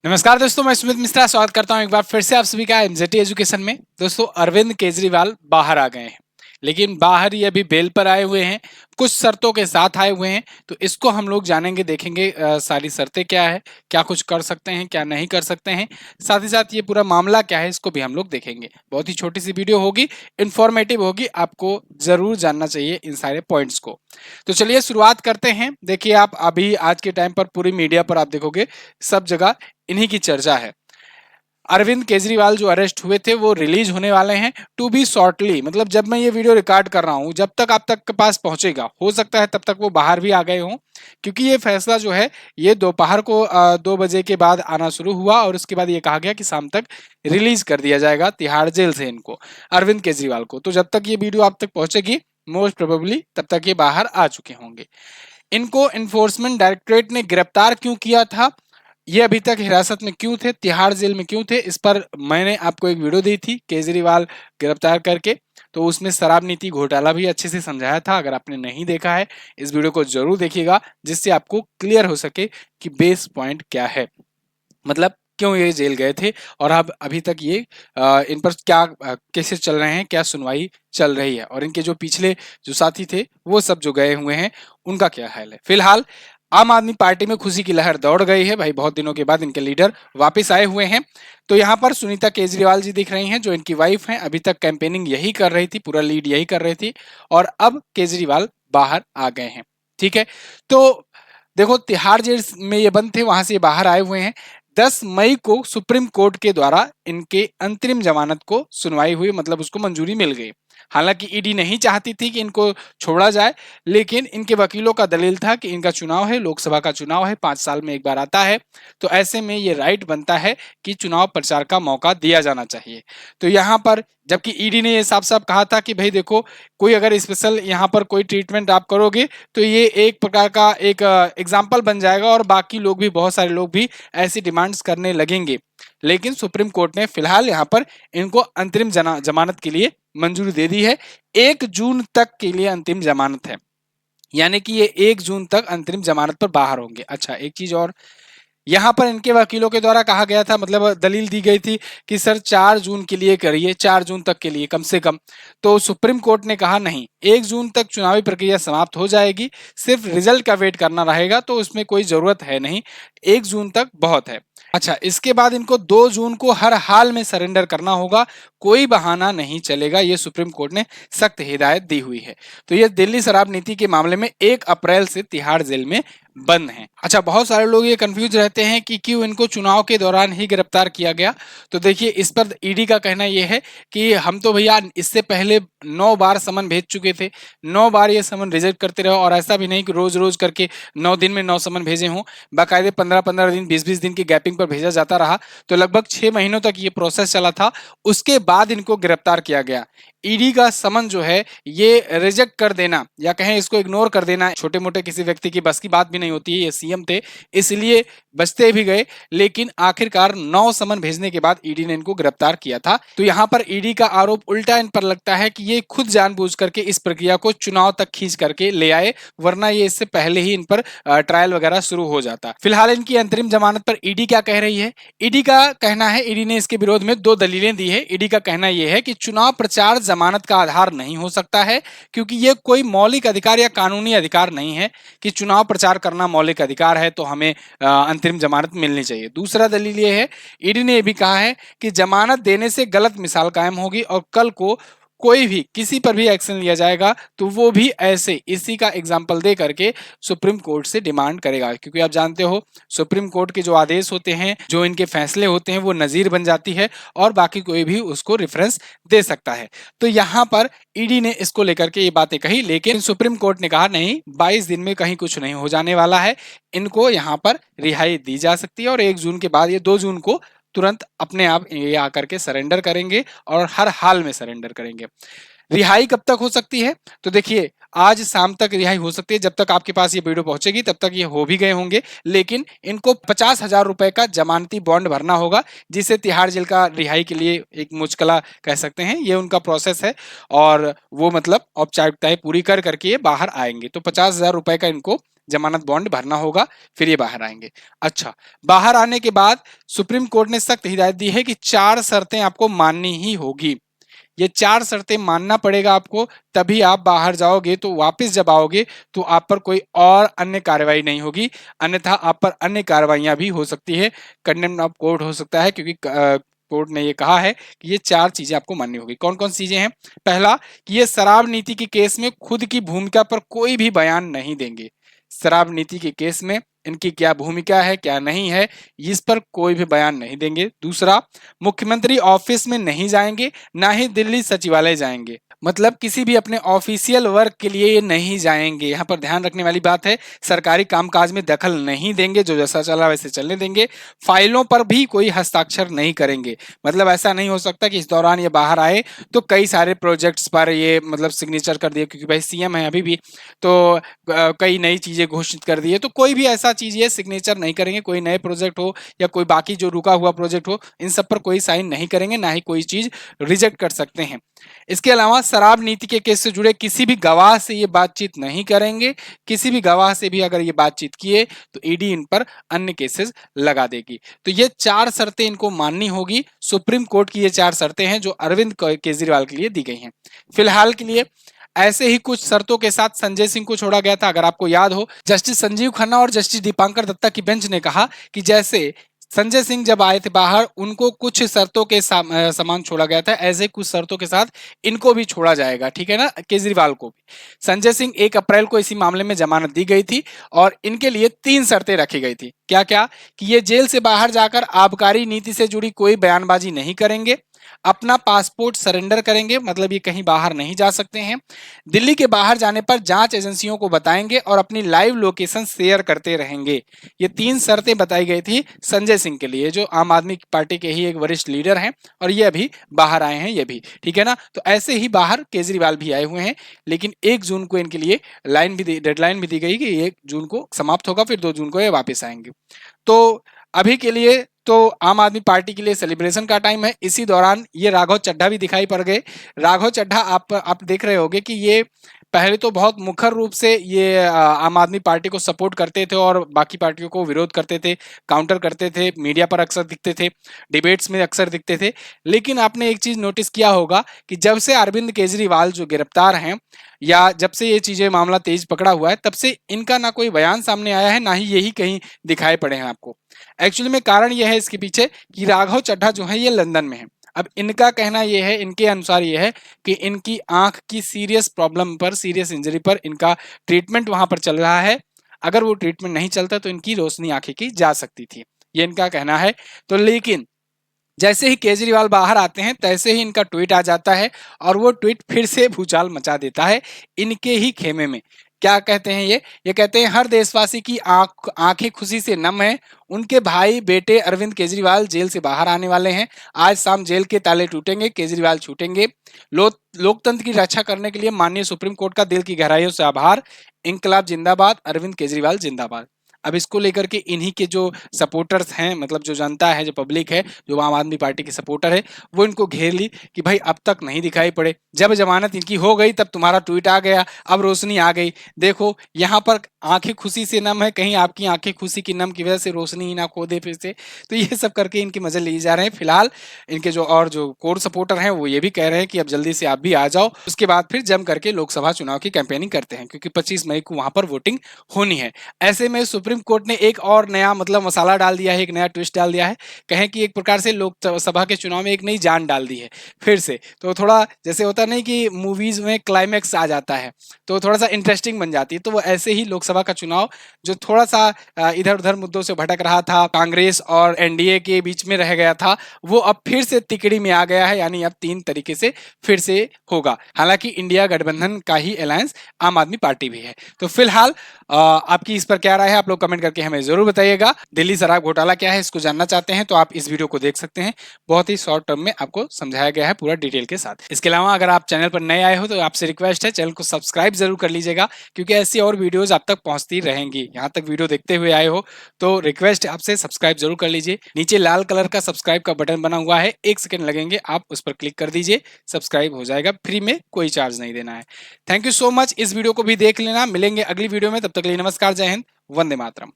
नमस्कार दोस्तों, मैं सुमित मिश्रा स्वागत करता हूं एक बार फिर से आप सभी का एमजेटी एजुकेशन में। दोस्तों, अरविंद केजरीवाल बाहर आ गए हैं, लेकिन बाहर ये अभी बेल पर आए हुए हैं, कुछ शर्तों के साथ आए हुए हैं। तो इसको हम लोग जानेंगे, देखेंगे सारी शर्तें क्या है, क्या कुछ कर सकते हैं, क्या नहीं कर सकते हैं, साथ ही साथ ये पूरा मामला क्या है इसको भी हम लोग देखेंगे। बहुत ही छोटी सी वीडियो होगी, इन्फॉर्मेटिव होगी, आपको जरूर जानना चाहिए इन सारे पॉइंट्स को। तो चलिए शुरुआत करते हैं। देखिए, आप अभी आज के टाइम पर पूरी मीडिया पर आप देखोगे, सब जगह इन्हीं की चर्चा है। अरविंद केजरीवाल जो अरेस्ट हुए थे वो रिलीज होने वाले हैं टू बी शॉर्टली, मतलब जब मैं ये वीडियो रिकॉर्ड कर रहा हूं, जब तक आप तक के पास पहुंचेगा हो सकता है तब तक वो बाहर भी आ गए हों, क्योंकि ये फैसला जो है ये दोपहर को 2 बजे के बाद आना शुरू हुआ और उसके बाद ये कहा गया कि शाम तक रिलीज कर दिया जाएगा तिहाड़ जेल से इनको, अरविंद केजरीवाल को। तो जब तक ये वीडियो आप तक पहुंचेगी मोस्ट प्रोबेबली तब तक ये बाहर आ चुके होंगे। इनको इन्फोर्समेंट डायरेक्टरेट ने गिरफ्तार क्यों किया था, ये अभी तक हिरासत में क्यों थे, तिहाड़ जेल में क्यों थे, इस पर मैंने आपको एक वीडियो दी थी केजरीवाल गिरफ्तार करके। तो उसमें शराब नीति घोटाला भी अच्छे से समझाया था। अगर आपने नहीं देखा है, इस वीडियो को जरूर देखिएगा, जिससे आपको क्लियर हो सके कि बेस पॉइंट क्या है, मतलब क्यों ये जेल गए थे और अब अभी तक ये इन पर क्या केसेस चल रहे हैं, क्या सुनवाई चल रही है, और इनके जो पिछले जो साथी थे वो सब जो गए हुए हैं उनका क्या हाल है। फिलहाल आम आदमी पार्टी में खुशी की लहर दौड़ गई है भाई, बहुत दिनों के बाद इनके लीडर वापस आए हुए हैं। तो यहाँ पर सुनीता केजरीवाल जी दिख रही हैं, जो इनकी वाइफ हैं। अभी तक कैंपेनिंग यही कर रही थी, पूरा लीड यही कर रही थी, और अब केजरीवाल बाहर आ गए हैं। ठीक है, तो देखो, तिहाड़ जेल में ये बंद थे, वहां से ये बाहर आए हुए हैं। 10 मई को सुप्रीम कोर्ट के द्वारा इनके अंतरिम जमानत को सुनवाई हुई, मतलब उसको मंजूरी मिल गई। हालांकि ईडी नहीं चाहती थी कि इनको छोड़ा जाए, लेकिन इनके वकीलों का दलील था कि इनका चुनाव है, लोकसभा का चुनाव है, 5 साल में एक बार आता है, तो ऐसे में ये राइट बनता है कि चुनाव प्रचार का मौका दिया जाना चाहिए। तो यहाँ पर जबकि ईडी ने ये साफ साफ कहा था कि भाई देखो, कोई अगर स्पेशल यहाँ पर कोई ट्रीटमेंट आप करोगे तो ये एक प्रकार का एक एग्जाम्पल बन जाएगा और बाकी लोग भी, बहुत सारे लोग भी ऐसी डिमांड्स करने लगेंगे। लेकिन सुप्रीम कोर्ट ने फिलहाल यहाँ पर इनको अंतरिम जमानत के लिए मंजूरी दे दी है। 1 जून तक के लिए अंतिम जमानत है, यानी कि ये 1 जून तक अंतरिम जमानत पर बाहर होंगे। अच्छा, एक चीज और, यहाँ पर इनके वकीलों के द्वारा कहा गया था, मतलब दलील दी गई थी कि सर 4 जून के लिए करिए, 4 जून तक के लिए कम से कम। तो सुप्रीम कोर्ट ने कहा नहीं, 1 जून तक चुनावी प्रक्रिया समाप्त हो जाएगी, सिर्फ रिजल्ट का वेट करना रहेगा, तो उसमें कोई जरूरत है नहीं, 1 जून तक बहुत है। अच्छा, इसके बाद इनको 2 जून को हर हाल में सरेंडर करना होगा, कोई बहाना नहीं चलेगा, ये सुप्रीम कोर्ट ने सख्त हिदायत दी हुई है। तो ये दिल्ली शराब नीति के मामले में 1 अप्रैल से तिहाड़ जेल में बंद हैं। अच्छा, बहुत सारे लोग ये कंफ्यूज रहते हैं कि क्यों इनको चुनाव के दौरान ही गिरफ्तार किया गया। तो देखिए, इस पर ईडी का कहना यह है कि हम तो भैया इससे पहले 9 बार समन भेज चुके थे, 9 बार ये समन रिजेक्ट करते रहे, और ऐसा भी नहीं कि रोज रोज करके 9 दिन में 9 समन भेजे हों, बाकायदे 15-15 दिन, 20-20 दिन की गैपिंग पर भेजा जाता रहा। तो लगभग 6 महीनों तक ये प्रोसेस चला था, उसके बाद इनको गिरफ्तार किया गया। ईडी का समन जो है ये रिजेक्ट कर देना या कहें इसको इग्नोर कर देना छोटे मोटे किसी व्यक्ति की बस की बात भी नहीं होती है। ये सीएम थे, इसलिए बचते भी गए, लेकिन आखिरकार 9 समन भेजने के बाद ईडी ने इनको गिरफ्तार किया था। तो यहाँ पर ईडी का आरोप उल्टा इन पर लगता है कि ये खुद जानबूझ करके इस प्रक्रिया को चुनाव तक खींच करके ले आए, वरना ये इससे पहले ही इन पर ट्रायल वगैरह शुरू हो जाता। फिलहाल इनकी अंतरिम जमानत पर ईडी क्या कह रही है? ईडी का कहना है, ईडी ने इसके विरोध में 2 दलीलें दी है। ईडी का कहना यह है कि चुनाव प्रचार जमानत का आधार नहीं हो सकता है, क्योंकि यह कोई मौलिक अधिकार या कानूनी अधिकार नहीं है कि चुनाव प्रचार करना मौलिक अधिकार है तो हमें अंतरिम जमानत मिलनी चाहिए। दूसरा दलील यह है, ईडी ने यह भी कहा है कि जमानत देने से गलत मिसाल कायम होगी और कल को कोई भी किसी पर भी एक्शन लिया जाएगा तो वो भी ऐसे इसी का एग्जाम्पल दे करके सुप्रीम कोर्ट से डिमांड करेगा, क्योंकि आप जानते हो सुप्रीम कोर्ट के जो आदेश होते हैं, जो इनके फैसले होते हैं, वो नजीर बन जाती है और बाकी कोई भी उसको रेफरेंस दे सकता है। तो यहाँ पर ईडी ने इसको लेकर के ये बातें कही, लेकिन सुप्रीम कोर्ट ने कहा नहीं, 22 दिन में कहीं कुछ नहीं हो जाने वाला है, इनको यहाँ पर रिहाई दी जा सकती है और 1 जून के बाद ये 2 जून को तुरंत अपने आप ये आकर के सरेंडर करेंगे और हर हाल में सरेंडर करेंगे। रिहाई कब तक हो सकती है? तो देखिए, आज शाम तक रिहाई हो सकती है, जब तक आपके पास ये वीडियो पहुंचेगी तब तक ये हो भी गए होंगे, लेकिन इनको 50,000 रुपए का जमानती बॉन्ड भरना होगा, जिसे तिहाड़ जेल का रिहाई के लिए एक मुचकला कह सकते हैं, ये उनका प्रोसेस है और वो मतलब औपचारिकताएं पूरी कर करके ये बाहर आएंगे। तो 50,000 रुपए का इनको जमानत बॉन्ड भरना होगा, फिर ये बाहर आएंगे। अच्छा, बाहर आने के बाद सुप्रीम कोर्ट ने सख्त हिदायत दी है कि 4 शर्तें आपको माननी ही होगी। ये 4 शर्तें मानना पड़ेगा आपको, तभी आप बाहर जाओगे। तो वापस जब आओगे तो आप पर कोई और अन्य कार्रवाई नहीं होगी, अन्यथा आप पर अन्य कार्रवाइयां भी हो सकती है, कंडेम्न ऑफ कोर्ट हो सकता है, क्योंकि कोर्ट ने ये कहा है कि ये 4 चीजें आपको माननी होगी। कौन कौन सी चीजें हैं? पहला, कि ये शराब नीति के केस में खुद की भूमिका पर कोई भी बयान नहीं देंगे। शराब नीति के केस में इनकी क्या भूमिका है, क्या नहीं है, इस पर कोई भी बयान नहीं देंगे। दूसरा, मुख्यमंत्री ऑफिस में नहीं जाएंगे, ना ही दिल्ली सचिवालय जाएंगे, मतलब किसी भी अपने ऑफिशियल वर्क के लिए ये नहीं जाएंगे। यहाँ पर ध्यान रखने वाली बात है, सरकारी कामकाज में दखल नहीं देंगे, जो जैसा चला वैसे चलने देंगे। फाइलों पर भी कोई हस्ताक्षर नहीं करेंगे, मतलब ऐसा नहीं हो सकता कि इस दौरान ये बाहर आए तो कई सारे प्रोजेक्ट्स पर ये मतलब सिग्नेचर कर दिए, क्योंकि भाई सीएम है अभी भी, तो कई नई चीजें घोषित कर दी है, तो कोई भी ऐसा चीज ये सिग्नेचर नहीं करेंगे। कोई नए प्रोजेक्ट हो या कोई बाकी जो रुका हुआ प्रोजेक्ट हो, इन सब पर कोई साइन नहीं करेंगे, ना ही कोई चीज रिजेक्ट कर सकते हैं। इसके अलावा शराब नीति के केस से जुड़े किसी भी गवाह से ये बातचीत नहीं करेंगे। किसी भी गवाह से भी अगर ये बातचीत किए तो ईडी इन पर अन्य केसेस लगा देगी। तो ये 4 शर्तें इनको माननी होगी। सुप्रीम कोर्ट की ये 4 शर्तें हैं जो अरविंद केजरीवाल के लिए दी गई हैं। फिलहाल के लिए ऐसे ही कुछ शर्तों के साथ संजय सिंह को छोड़ा गया था। अगर आपको याद हो, जस्टिस संजीव खन्ना और जस्टिस दीपांकर दत्ता की बेंच ने कहा कि जैसे संजय सिंह जब आए थे बाहर, उनको कुछ शर्तों के समान छोड़ा गया था, ऐसे कुछ शर्तों के साथ इनको भी छोड़ा जाएगा, ठीक है ना, केजरीवाल को भी। संजय सिंह 1 अप्रैल को इसी मामले में जमानत दी गई थी और इनके लिए 3 शर्तें रखी गई थी। क्या क्या? कि ये जेल से बाहर जाकर आबकारी नीति से जुड़ी कोई बयानबाजी नहीं करेंगे, अपना पासपोर्ट सरेंडर करेंगे, मतलब ये कहीं बाहर नहीं जा सकते हैं, दिल्ली के बाहर जाने पर जांच एजेंसियों को बताएंगे और अपनी लाइव लोकेशन शेयर करते रहेंगे। ये 3 शर्तें बताई गई थी संजय सिंह के लिए, जो आम आदमी पार्टी के ही एक वरिष्ठ लीडर हैं और ये अभी बाहर आए हैं, ये भी, ठीक है ना। तो ऐसे ही बाहर केजरीवाल भी आए हुए हैं, लेकिन 1 जून को इनके लिए डेडलाइन भी दी गई कि 1 जून को समाप्त होगा, फिर 2 जून को ये वापस आएंगे। तो अभी के लिए तो आम आदमी पार्टी के लिए सेलिब्रेशन का टाइम है। इसी दौरान ये राघव चड्ढा भी दिखाई पड़ गए। राघव चड्ढा आप देख रहे होंगे कि ये पहले तो बहुत मुखर रूप से ये आम आदमी पार्टी को सपोर्ट करते थे और बाकी पार्टियों को विरोध करते थे, काउंटर करते थे, मीडिया पर अक्सर दिखते थे, डिबेट्स में अक्सर दिखते थे। लेकिन आपने एक चीज नोटिस किया होगा कि जब से अरविंद केजरीवाल जो गिरफ्तार हैं, या जब से ये चीजें मामला तेज पकड़ा हुआ है, तब से इनका ना कोई बयान सामने आया है, ना ही यही कहीं दिखाई पड़े हैं आपको। एक्चुअली में कारण यह है इसके पीछे कि राघव चड्ढा जो है ये लंदन में है। अब इनका कहना यह है, इनके अनुसार यह है कि इनकी आंख की सीरियस प्रॉब्लम पर, सीरियस इंजरी पर इनका ट्रीटमेंट वहां पर चल रहा है। अगर वो ट्रीटमेंट नहीं चलता तो इनकी रोशनी आंखें की जा सकती थी, ये इनका कहना है। तो लेकिन जैसे ही केजरीवाल बाहर आते हैं, तैसे ही इनका ट्वीट आ जाता है और वो ट्वीट फिर से भूचाल मचा देता है इनके ही खेमे में। क्या कहते हैं ये कहते हैं, हर देशवासी की आंखें खुशी से नम है। उनके भाई बेटे अरविंद केजरीवाल जेल से बाहर आने वाले हैं। आज शाम जेल के ताले टूटेंगे, केजरीवाल छूटेंगे। लोकतंत्र की रक्षा करने के लिए माननीय सुप्रीम कोर्ट का दिल की गहराइयों से आभार। इंकलाब जिंदाबाद, अरविंद केजरीवाल जिंदाबाद। अब इसको लेकर के इन्हीं के जो सपोर्टर्स हैं, मतलब जो जनता है, जो पब्लिक है, जो आम आदमी पार्टी के सपोर्टर है, वो इनको घेर ली कि भाई अब तक नहीं दिखाई पड़े, जब जमानत इनकी हो गई तब तुम्हारा ट्वीट आ गया, अब रोशनी आ गई। देखो यहाँ पर आंखें खुशी से नम है, कहीं आपकी आंखें खुशी की नम की वजह से रोशनी ही ना खो दे फिर से। तो ये सब करके इनके मजे लिए जा रहे हैं। फिलहाल इनके जो कोर सपोर्टर हैं वो ये भी कह रहे हैं कि अब जल्दी से आप भी आ जाओ, उसके बाद फिर जम करके लोकसभा चुनाव की कैंपेनिंग करते हैं, क्योंकि 25 मई को वहां पर वोटिंग होनी है। ऐसे में सुप्रीम कोर्ट ने एक और नया मतलब मसाला डाल दिया है, एक नया ट्विस्ट डाल दिया है, कहें कि एक प्रकार से लोकसभा के चुनाव में एक नई जान डाल दी है फिर से। तो थोड़ा जैसे होता नहीं कि मूवीज में क्लाइमैक्स आ जाता है तो थोड़ा सा इंटरेस्टिंग बन जाती है, तो वो ऐसे ही लोकसभा का चुनाव जो थोड़ा सा इधर उधर मुद्दों से भटक रहा था, कांग्रेस और एनडीए के बीच में रह गया था, वो अब फिर से तिकड़ी में आ गया है। यानी अब 3 तरीके से फिर से होगा। हालांकि इंडिया गठबंधन का ही अलायंस आम आदमी पार्टी भी है। तो फिलहाल आपकी इस पर क्या राय है, आप लोग कमेंट करके हमें जरूर बताइएगा। दिल्ली शराब घोटाला क्या है, इसको जानना चाहते हैं तो आप इस वीडियो को देख सकते हैं। बहुत ही शॉर्ट टर्म में आपको समझाया गया है पूरा डिटेल के साथ। इसके अलावा अगर आप चैनल पर नए आए हो तो आपसे रिक्वेस्ट है चैनल को सब्सक्राइब जरूर कर लीजिएगा, क्योंकि ऐसी और वीडियोस आप तक पहुंचती रहेंगी। यहाँ तक वीडियो देखते हुए आए हो तो रिक्वेस्ट आपसे सब्सक्राइब जरूर कर लीजिए। नीचे लाल कलर का सब्सक्राइब का बटन बना हुआ है, 1 सेकंड लगेंगे, आप उस पर क्लिक कर दीजिए, सब्सक्राइब हो जाएगा, फ्री में, कोई चार्ज नहीं देना है। Thank you so much. इस वीडियो को भी देख लेना। मिलेंगे अगली वीडियो में, तब तक तक के लिए नमस्कार, जय हिंद, वंदे मातरम।